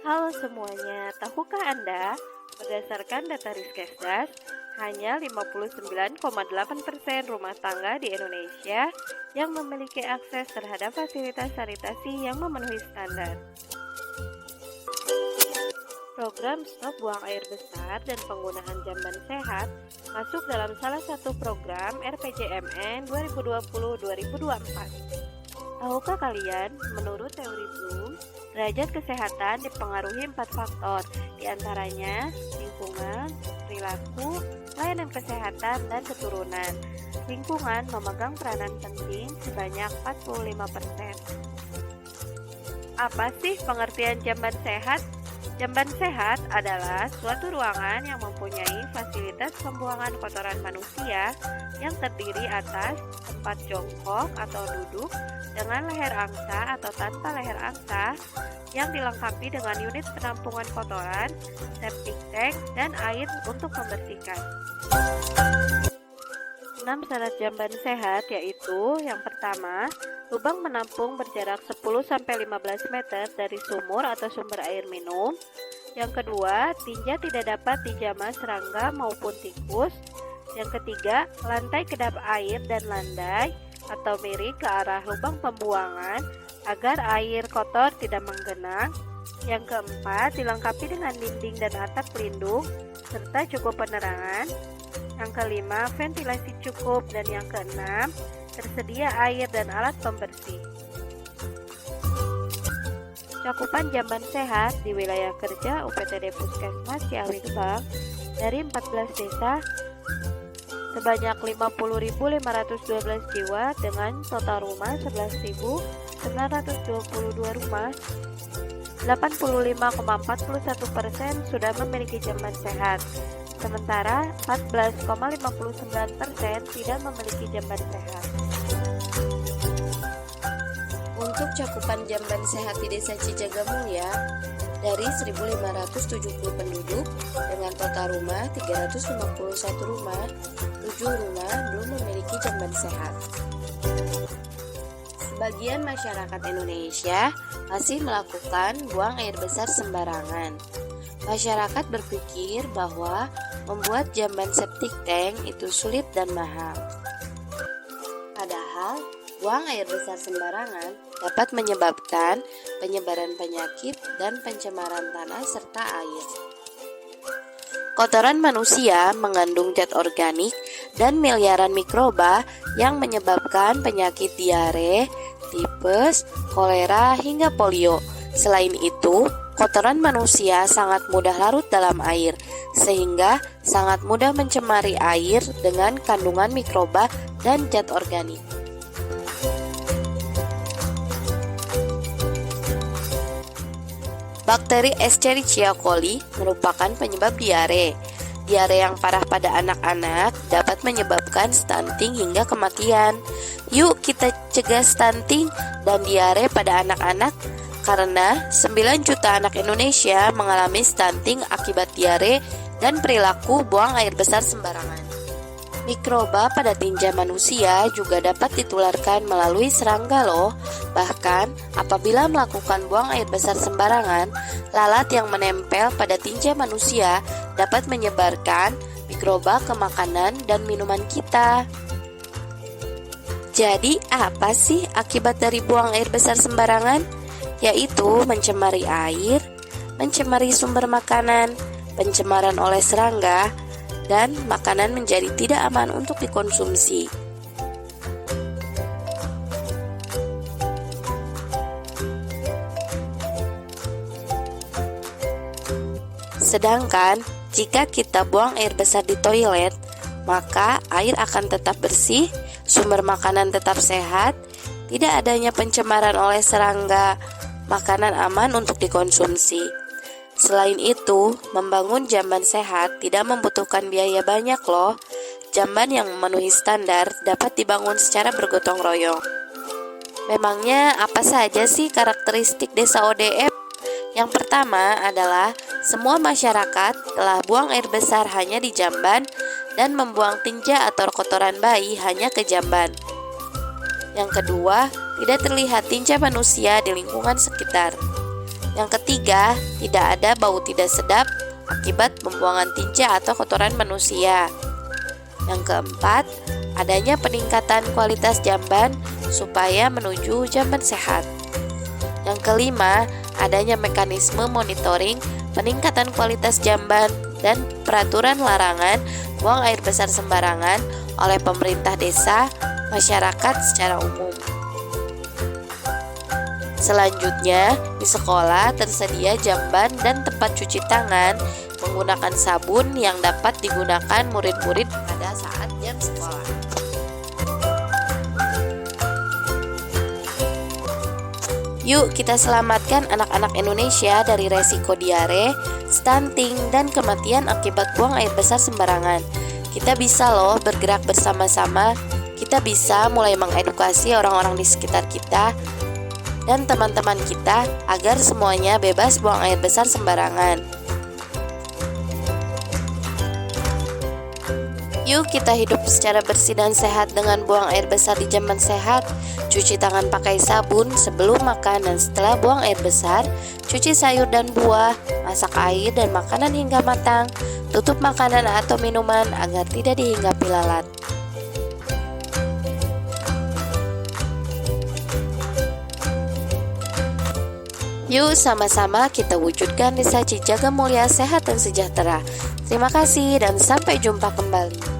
Halo semuanya, tahukah Anda, berdasarkan data Riskesdas, hanya 59,8% rumah tangga di Indonesia yang memiliki akses terhadap fasilitas sanitasi yang memenuhi standar. Program Stop Buang Air Besar dan penggunaan jamban sehat masuk dalam salah satu program RPJMN 2020-2024. Tahukah kalian, menurut teori Bloom, derajat kesehatan dipengaruhi 4 faktor, diantaranya lingkungan, perilaku, layanan kesehatan, dan keturunan. Lingkungan memegang peranan penting sebanyak 45%. Apa sih pengertian jamban sehat? Jamban sehat adalah suatu ruangan yang mempunyai fasilitas pembuangan kotoran manusia yang terdiri atas tempat jongkok atau duduk dengan leher angsa atau tanpa leher angsa yang dilengkapi dengan unit penampungan kotoran, septic tank, dan air untuk membersihkan. 6 syarat jamban sehat yaitu yang pertama, lubang menampung berjarak 10-15 meter dari sumur atau sumber air minum. Yang kedua, tinja tidak dapat dijamah serangga maupun tikus. Yang ketiga, lantai kedap air dan landai atau miring ke arah lubang pembuangan agar air kotor tidak menggenang. Yang keempat, dilengkapi dengan dinding dan atap pelindung serta cukup penerangan. Yang kelima, ventilasi cukup, dan yang keenam, tersedia air dan alat pembersih. Cakupan jamban sehat di wilayah kerja UPTD Puskesmas Ciawi Gebang dari 14 desa sebanyak 50.512 jiwa dengan total rumah 11.922 rumah. 85,41% sudah memiliki jamban sehat, sementara 14,59% tidak memiliki jamban sehat. Untuk cakupan jamban sehat di Desa Cijaga Mulya, dari 1.570 penduduk dengan total rumah 351 rumah, 7 rumah belum memiliki jamban sehat. Sebagian masyarakat Indonesia masih melakukan buang air besar sembarangan. Masyarakat berpikir bahwa membuat jamban septic tank itu sulit dan mahal. Padahal, buang air besar sembarangan dapat menyebabkan penyebaran penyakit dan pencemaran tanah serta air. Kotoran manusia mengandung zat organik dan miliaran mikroba yang menyebabkan penyakit diare, tipes, kolera, hingga polio. Selain itu, kotoran manusia sangat mudah larut dalam air, sehingga sangat mudah mencemari air dengan kandungan mikroba dan zat organik. Bakteri Escherichia coli merupakan penyebab diare. Diare yang parah pada anak-anak dapat menyebabkan stunting hingga kematian. Yuk kita cegah stunting dan diare pada anak-anak karena 9 juta anak Indonesia mengalami stunting akibat diare dan perilaku buang air besar sembarangan. Mikroba pada tinja manusia juga dapat ditularkan melalui serangga loh. Bahkan apabila melakukan buang air besar sembarangan, lalat yang menempel pada tinja manusia dapat menyebarkan mikroba ke makanan dan minuman kita. Jadi apa sih akibat dari buang air besar sembarangan? Yaitu mencemari air, mencemari sumber makanan, pencemaran oleh serangga, dan makanan menjadi tidak aman untuk dikonsumsi. Sedangkan jika kita buang air besar di toilet, maka air akan tetap bersih, sumber makanan tetap sehat, tidak adanya pencemaran oleh serangga, makanan aman untuk dikonsumsi. Selain itu, membangun jamban sehat tidak membutuhkan biaya banyak loh. Jamban yang memenuhi standar dapat dibangun secara bergotong royong. Memangnya apa saja sih karakteristik desa ODF? Yang pertama adalah semua masyarakat telah buang air besar hanya di jamban dan membuang tinja atau kotoran bayi hanya ke jamban. Yang kedua, tidak terlihat tinja manusia di lingkungan sekitar. Yang ketiga, tidak ada bau tidak sedap akibat pembuangan tinja atau kotoran manusia. Yang keempat, adanya peningkatan kualitas jamban supaya menuju jamban sehat. Yang kelima, adanya mekanisme monitoring peningkatan kualitas jamban dan peraturan larangan buang air besar sembarangan oleh pemerintah desa, masyarakat secara umum. Selanjutnya, di sekolah tersedia jamban dan tempat cuci tangan menggunakan sabun yang dapat digunakan murid-murid pada saat jam sekolah. Yuk kita selamatkan anak-anak Indonesia dari resiko diare, stunting, dan kematian akibat buang air besar sembarangan. Kita bisa loh bergerak bersama-sama. Kita bisa mulai mengedukasi orang-orang di sekitar kita dan teman-teman kita agar semuanya bebas buang air besar sembarangan. Yuk kita hidup secara bersih dan sehat dengan buang air besar di jamban sehat. Cuci tangan pakai sabun sebelum makan dan setelah buang air besar. Cuci sayur dan buah, masak air dan makanan hingga matang. Tutup makanan atau minuman agar tidak dihinggapi lalat. Yuk sama-sama kita wujudkan desa Cijaga mulia, sehat dan sejahtera. Terima kasih dan sampai jumpa kembali.